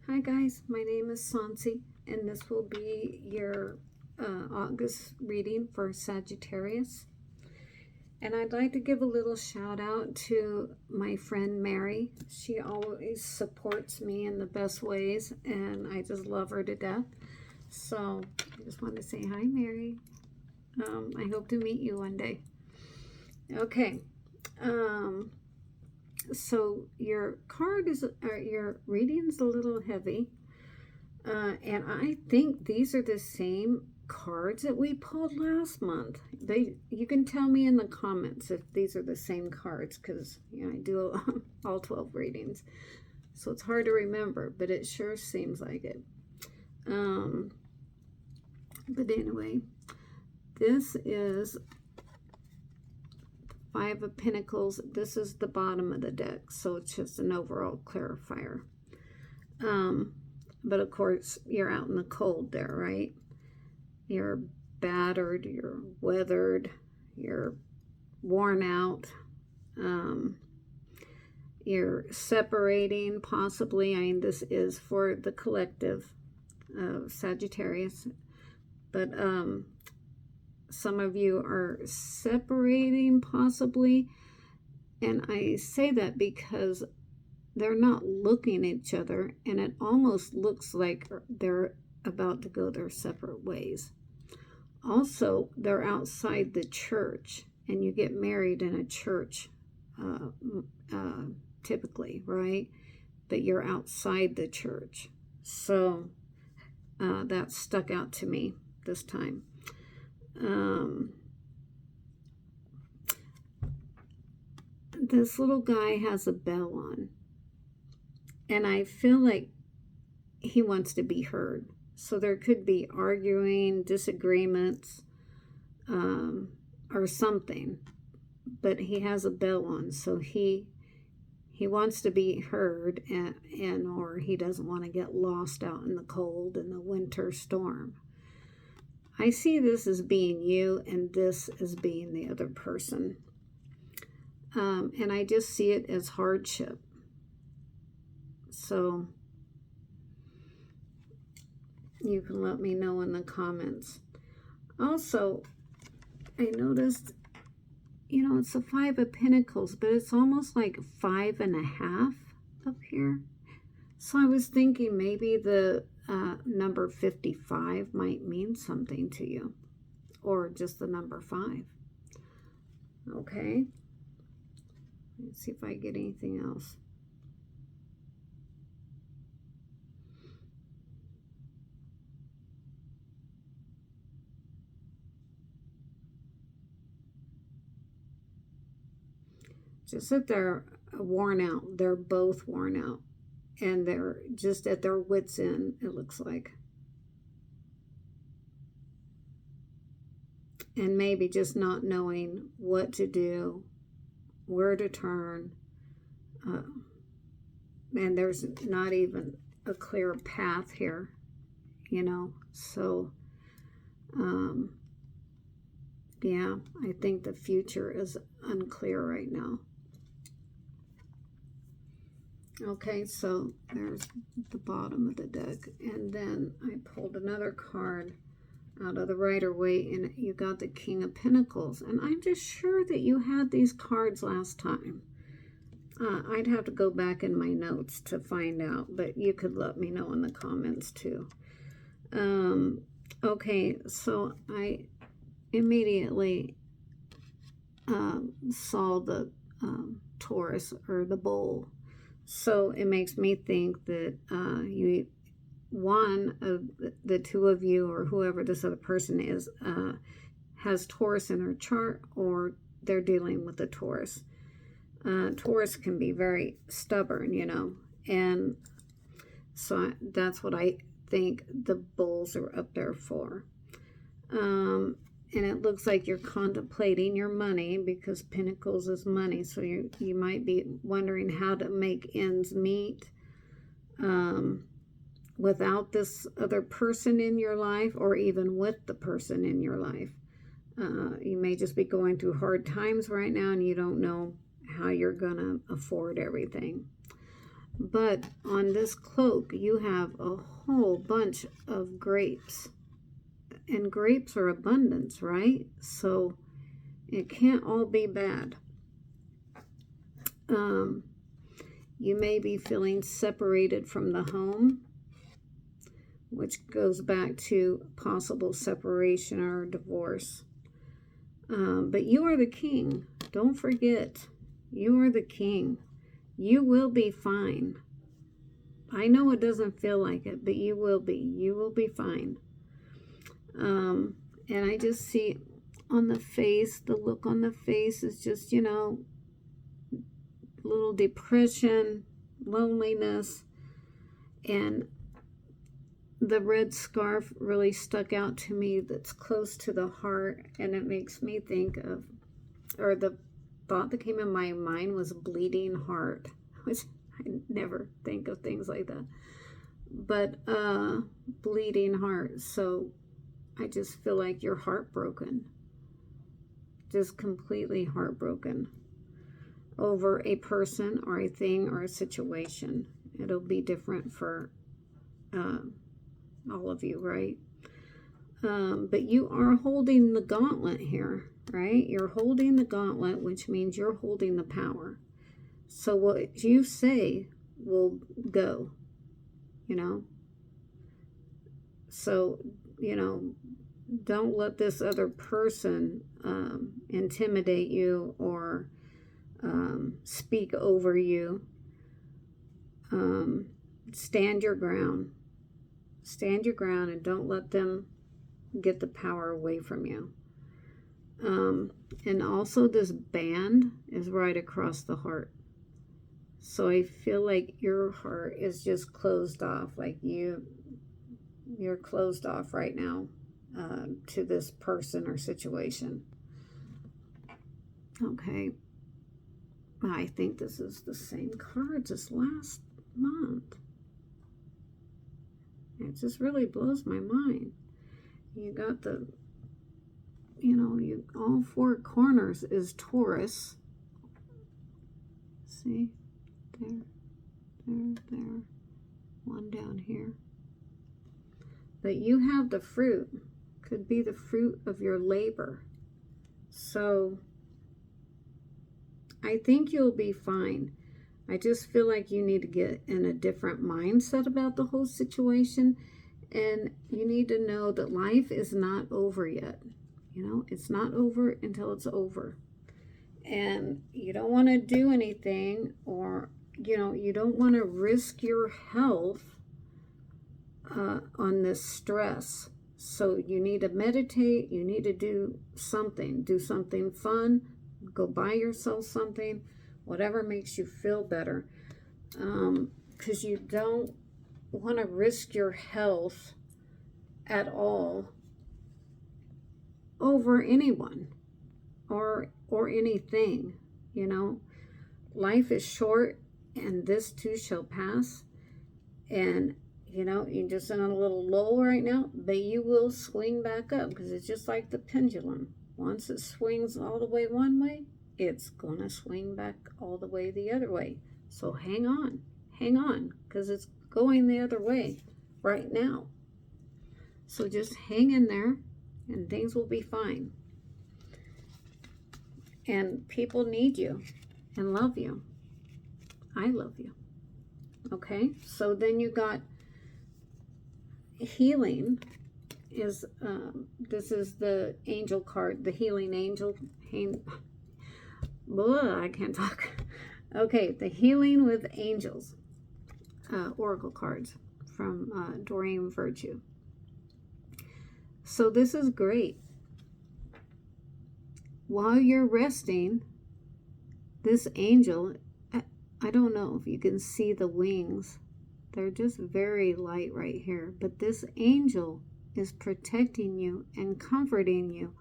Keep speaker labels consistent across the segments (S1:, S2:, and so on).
S1: Hi guys, my name is Sansi, and this will be your August reading for Sagittarius. And I'd like to give a little shout out to my friend Mary. She always supports me in the best ways, and I just love her to death. So I just want to say hi, Mary. I hope to meet you one day. Okay. So your card is, your reading's a little heavy. And I think these are the same cards that we pulled last month. You can tell me in the comments if these are the same cards, because I do all 12 readings. So it's hard to remember, but it sure seems like it. But anyway, this is Five of Pentacles. This is the bottom of the deck, so it's just an overall clarifier. But of course, you're out in the cold there, right? You're battered, you're weathered, you're worn out. You're separating, possibly. I mean, this is for the collective of Sagittarius. But some of you are separating, possibly. And I say that because they're not looking at each other, and it almost looks like they're about to go their separate ways. Also, they're outside the church, and you get married in a church typically, right? But you're outside the church. So that stuck out to me this time. This little guy has a bell on. And I feel like he wants to be heard. So there could be arguing, disagreements, or something. But he has a bell on, so he wants to be heard, and or he doesn't want to get lost out in the cold and the winter storm. I see this as being you, and this as being the other person. And I just see it as hardship. So you can let me know in the comments. Also, I noticed, it's a Five of Pentacles, but it's almost like 5.5 up here. So I was thinking maybe the number 55 might mean something to you, or just the number 5. Okay. Let's see if I get anything else. Just that they're worn out. They're both worn out. And they're just at their wits' end, it looks like. And maybe just not knowing what to do, where to turn. And there's not even a clear path here, So, yeah, I think the future is unclear right now. Okay, so there's the bottom of the deck. And then I pulled another card out of the Rider-Waite, and you got the King of Pentacles. And I'm just sure that you had these cards last time. I'd have to go back in my notes to find out, but you could let me know in the comments too. Okay, so I immediately saw the Taurus, or the bull. So it makes me think that one of the two of you, or whoever this other person is, has Taurus in their chart, or they're dealing with a Taurus. Taurus can be very stubborn, and so that's what I think the bulls are up there for. And it looks like you're contemplating your money, because Pentacles is money. So you might be wondering how to make ends meet without this other person in your life, or even with the person in your life. You may just be going through hard times right now, and you don't know how you're going to afford everything. But on this cloak, you have a whole bunch of grapes. And grapes are abundance, right? So it can't all be bad. You may be feeling separated from the home, which goes back to possible separation or divorce. But you are the king. Don't forget, you are the king. You will be fine. I know it doesn't feel like it, but you will be. You will be fine. And I just see on the face, the look on the face is just, little depression, loneliness, and the red scarf really stuck out to me that's close to the heart, and it makes me think of, or the thought that came in my mind was bleeding heart, which I never think of things like that, but bleeding heart. So I just feel like you're heartbroken, just completely heartbroken over a person or a thing or a situation. It'll be different for all of you, right? But you are holding the gauntlet here, right? You're holding the gauntlet, which means you're holding the power. So what you say will go, So, don't let this other person intimidate you or speak over you. Stand your ground. Stand your ground and don't let them get the power away from you. And also this band is right across the heart. So I feel like your heart is just closed off, like you're closed off right now to this person or situation. Okay. I think this is the same cards as last month. It just really blows my mind. You got the, all four corners is Taurus. See? There. One down here. But you have the fruit. Could be the fruit of your labor. So I think you'll be fine. I just feel like you need to get in a different mindset about the whole situation. And you need to know that life is not over yet. It's not over until it's over. And you don't want to do anything, or, you don't want to risk your health on this stress. So you need to meditate. You need to do something fun. Go buy yourself something, whatever makes you feel better. Because you don't want to risk your health at all over anyone or anything. Life is short, and this too shall pass. And you're just in a little lull right now, but you will swing back up, because it's just like the pendulum. Once it swings all the way one way, it's gonna swing back all the way the other way. So hang on, because it's going the other way right now. So just hang in there, and things will be fine. And people need you and love you. I love you. Okay, so then you got healing. This is the angel card, the healing angel. I can't talk. Okay, the healing with angels. Oracle cards from Doreen Virtue. So this is great. While you're resting, this angel, I don't know if you can see the wings. They're just very light right here. But this angel is protecting you and comforting you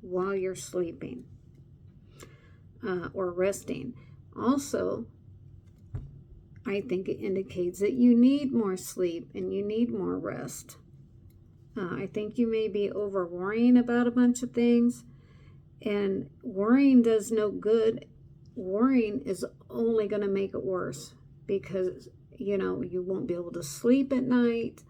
S1: while you're sleeping or resting. Also, I think it indicates that you need more sleep and you need more rest. I think you may be over worrying about a bunch of things, and worrying does no good. Worrying is only going to make it worse, because You know, you won't be able to sleep at night.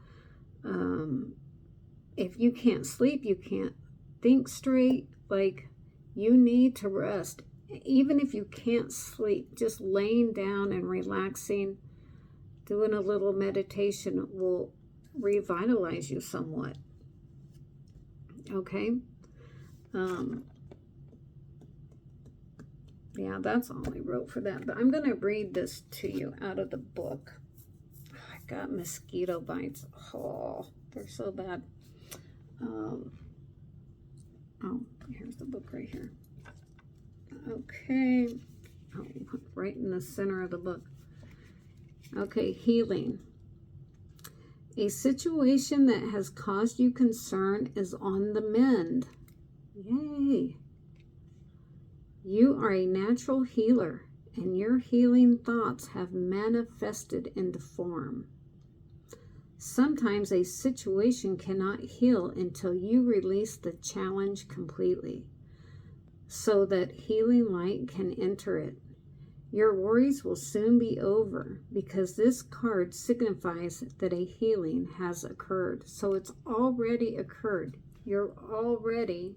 S1: If you can't sleep, you can't think straight. Like, you need to rest. Even if you can't sleep, just laying down and relaxing, doing a little meditation will revitalize you somewhat. Okay? Yeah, that's all I wrote for that. But I'm going to read this to you out of the book. I got mosquito bites. Oh, they're so bad. Oh, here's the book right here. Okay. Oh, right in the center of the book. Okay, healing. A situation that has caused you concern is on the mend. Yay. You are a natural healer, and your healing thoughts have manifested into form. Sometimes a situation cannot heal until you release the challenge completely, so that healing light can enter it. Your worries will soon be over, because this card signifies that a healing has occurred. So it's already occurred. You're already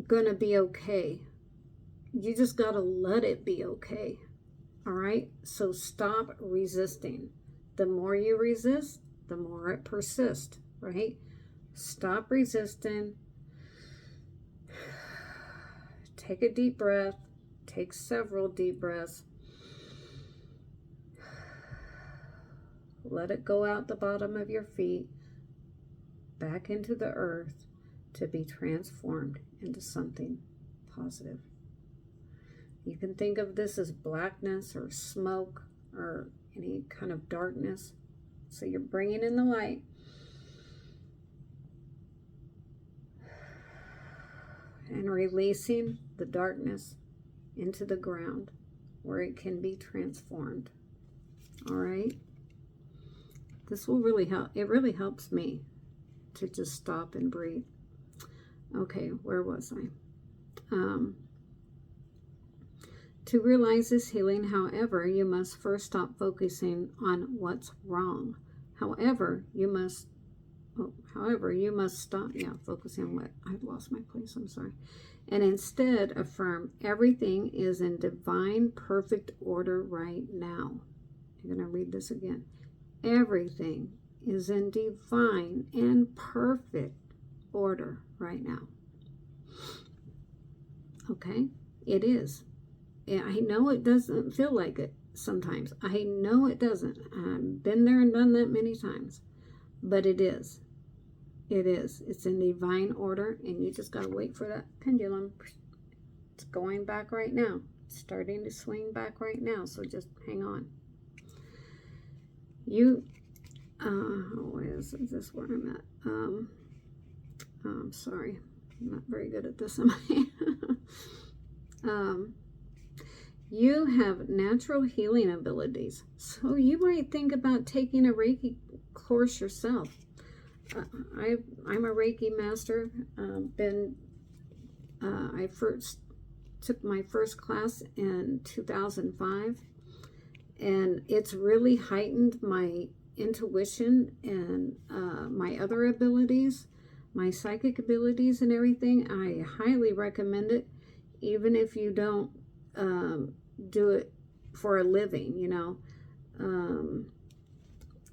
S1: going to be okay. You just got to let it be okay. All right? So stop resisting. The more you resist, the more it persists, right? Stop resisting. Take a deep breath. Take several deep breaths. Let it go out the bottom of your feet, back into the earth, to be transformed into something positive. You can think of this as blackness or smoke or any kind of darkness. So you're bringing in the light. And releasing the darkness into the ground where it can be transformed. All right? This will really help. It really helps me to just stop and breathe. Okay, where was I? To realize this healing, however, you must first stop focusing on what's wrong. However, you must stop, focusing on what, I've lost my place, I'm sorry. And instead affirm, everything is in divine, perfect order right now. I'm going to read this again. Everything is in divine and perfect order right now. Okay? It is. I know it doesn't feel like it sometimes. I know it doesn't. I've been there and done that many times. But it is. It is. It's in divine order, and you just got to wait for that pendulum. It's going back right now. It's starting to swing back right now, so just hang on. Is this where I'm at? I'm sorry. I'm not very good at this, am I? You have natural healing abilities, so you might think about taking a Reiki course yourself. I'm a Reiki master. I first took my first class in 2005, and it's really heightened my intuition and my other abilities, my psychic abilities and everything. I highly recommend it, even if you don't do it for a living, you know.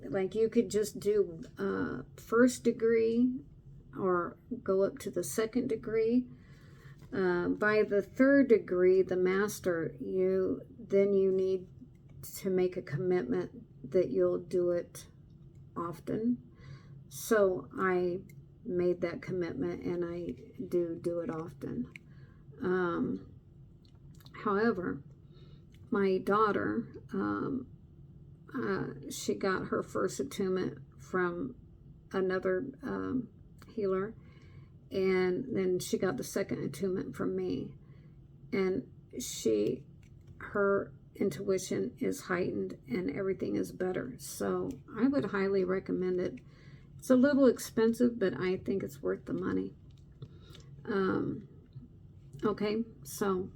S1: Like you could just do first degree or go up to the second degree. By the third degree, the master, you need to make a commitment that you'll do it often. So I made that commitment, and I do it often. However, my daughter, she got her first attunement from another healer, and then she got the second attunement from me, and her intuition is heightened and everything is better. So I would highly recommend it. It's a little expensive, but I think it's worth the money. Okay, so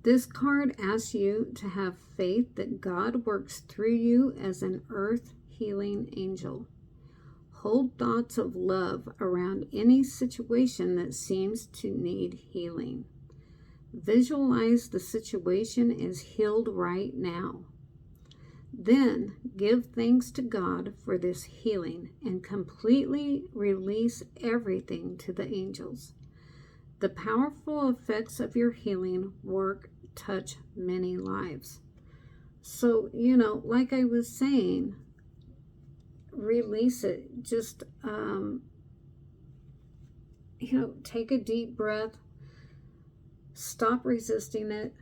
S1: This card asks you to have faith that God works through you as an earth healing angel. Hold thoughts of love around any situation that seems to need healing. Visualize the situation as healed right now. Then give thanks to God for this healing and completely release everything to the angels. The powerful effects of your healing work touch many lives. So, like I was saying, release it. Just, take a deep breath, stop resisting it,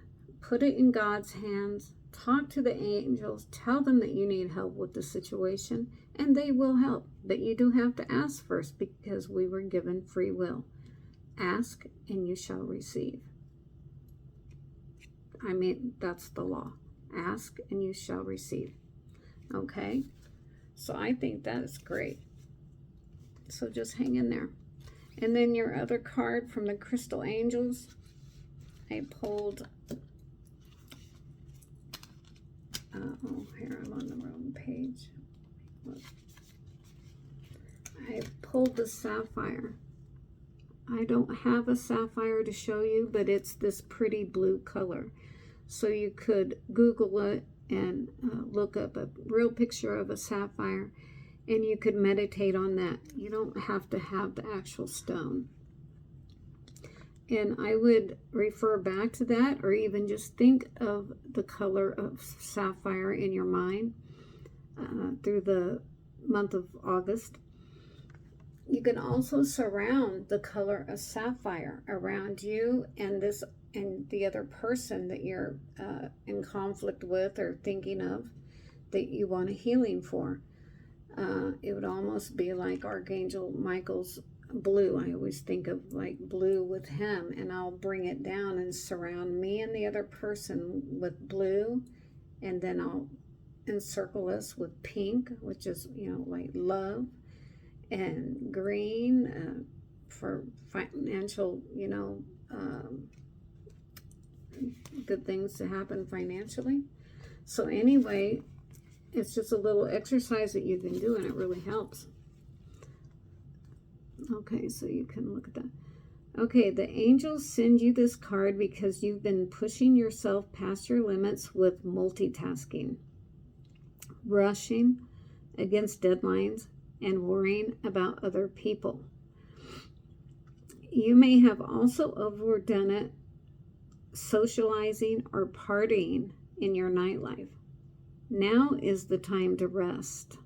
S1: put it in God's hands, talk to the angels, tell them that you need help with the situation, and they will help. But you do have to ask first, because we were given free will. Ask and you shall receive. I mean, that's the law. Ask and you shall receive. Okay? So I think that is great. So just hang in there. And then your other card from the Crystal Angels, I pulled, here I'm on the wrong page. I pulled the Sapphire. I don't have a sapphire to show you, but it's this pretty blue color. So you could Google it and look up a real picture of a sapphire, and you could meditate on that. You don't have to have the actual stone. And I would refer back to that, or even just think of the color of sapphire in your mind through the month of August. You can also surround the color of sapphire around you and the other person that you're in conflict with or thinking of, that you want a healing for. It would almost be like Archangel Michael's blue. I always think of like blue with him, and I'll bring it down and surround me and the other person with blue, and then I'll encircle us with pink, which is, like love, and green for financial, good things to happen financially. So anyway, it's just a little exercise that you can do, and it really helps. Okay, so you can look at that. Okay, the angels send you this card because you've been pushing yourself past your limits with multitasking, rushing against deadlines, and worrying about other people. You may have also overdone it socializing or partying in your nightlife. Now is the time to rest.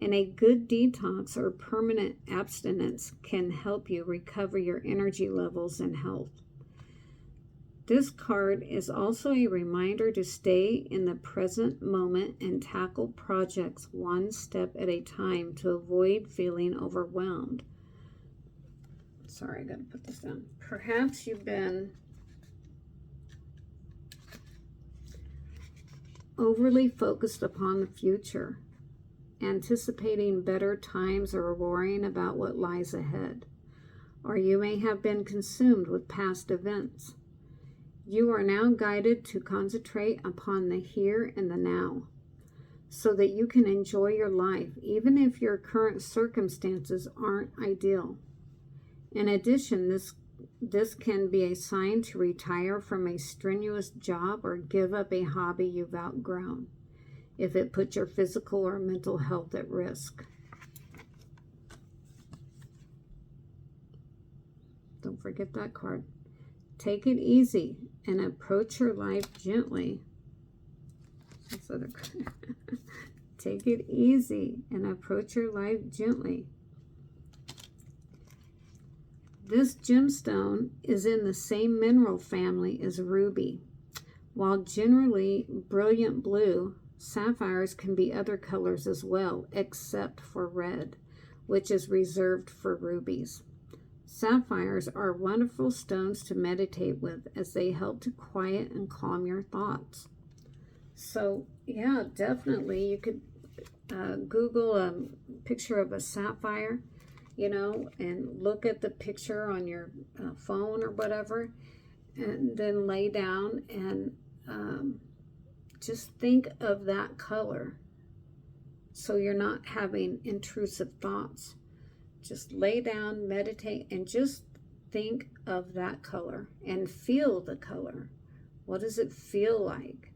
S1: And a good detox or permanent abstinence can help you recover your energy levels and health. This card is also a reminder to stay in the present moment and tackle projects one step at a time to avoid feeling overwhelmed. Sorry, I gotta put this down. Perhaps you've been overly focused upon the future, anticipating better times or worrying about what lies ahead. Or you may have been consumed with past events. You are now guided to concentrate upon the here and the now, so that you can enjoy your life, even if your current circumstances aren't ideal. In addition, this can be a sign to retire from a strenuous job or give up a hobby you've outgrown, if it puts your physical or mental health at risk. Don't forget that card. Take it easy and approach your life gently. Take it easy and approach your life gently. This gemstone is in the same mineral family as ruby. While generally brilliant blue, sapphires can be other colors as well, except for red, which is reserved for rubies. Sapphires are wonderful stones to meditate with, as they help to quiet and calm your thoughts. So, yeah, definitely you could Google a picture of a sapphire, and look at the picture on your phone or whatever, And then lay down and just think of that color, so you're not having intrusive thoughts. Just lay down, meditate, and just think of that color and feel the color. What does it feel like?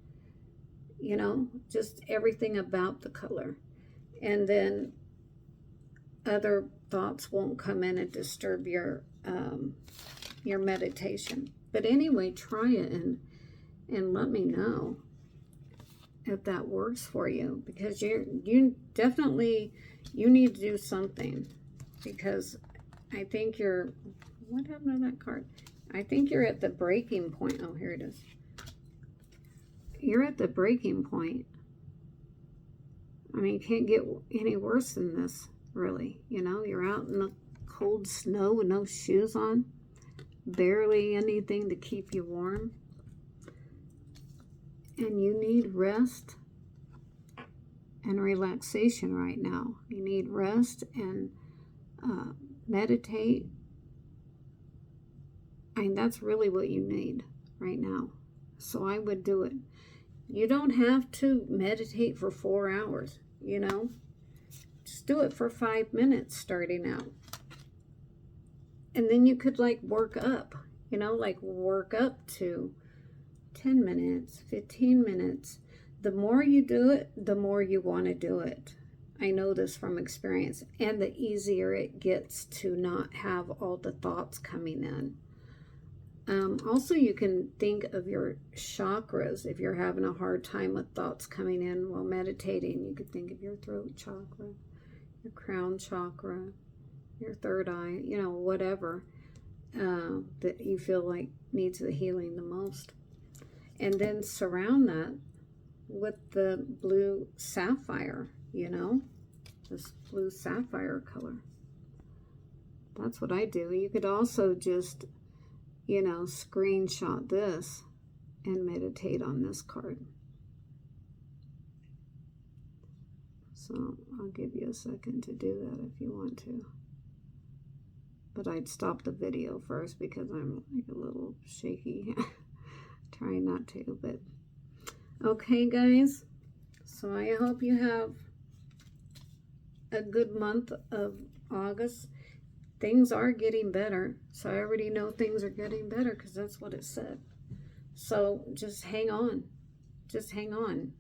S1: You know, just everything about the color. And then other thoughts won't come in and disturb your meditation. But anyway, try it and let me know if that works for you, because you definitely, you need to do something, because I think you're, what happened to that card? I think you're at the breaking point. Oh, here it is. You're at the breaking point. I mean, you can't get any worse than this, really. You know, you're out in the cold snow with no shoes on, barely anything to keep you warm. And you need rest and relaxation right now. You need rest and meditate. I mean, that's really what you need right now. So I would do it. You don't have to meditate for 4 hours, you know. Just do it for 5 minutes starting out. And then you could like work up, you know, like work up to 10 minutes, 15 minutes. The more you do it, the more you want to do it. I know this from experience. And the easier it gets to not have all the thoughts coming in. Also, you can think of your chakras. If you're having a hard time with thoughts coming in while meditating, you could think of your throat chakra, your crown chakra, your third eye, you know, whatever that you feel like needs the healing the most. And then surround that with the blue sapphire, you know, this blue sapphire color. That's what I do. You could also just, you know, screenshot this and meditate on this card. So I'll give you a second to do that if you want to. But I'd stop the video first because I'm like a little shaky. Trying not to, but okay, guys. So I hope you have a good month of August. Things are getting better. So I already know things are getting better because that's what it said. So just hang on. Just hang on.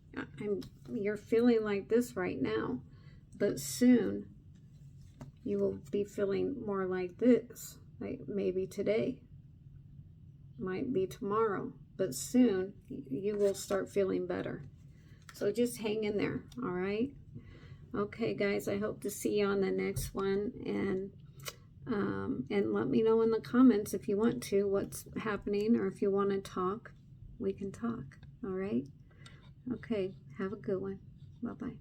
S1: You're feeling like this right now, but soon you will be feeling more like this. Like maybe today, might be tomorrow, but soon you will start feeling better. So just hang in there, all right? Okay, guys, I hope to see you on the next one. And let me know in the comments if you want to, what's happening, or if you want to talk, we can talk, all right? Okay, have a good one. Bye-bye.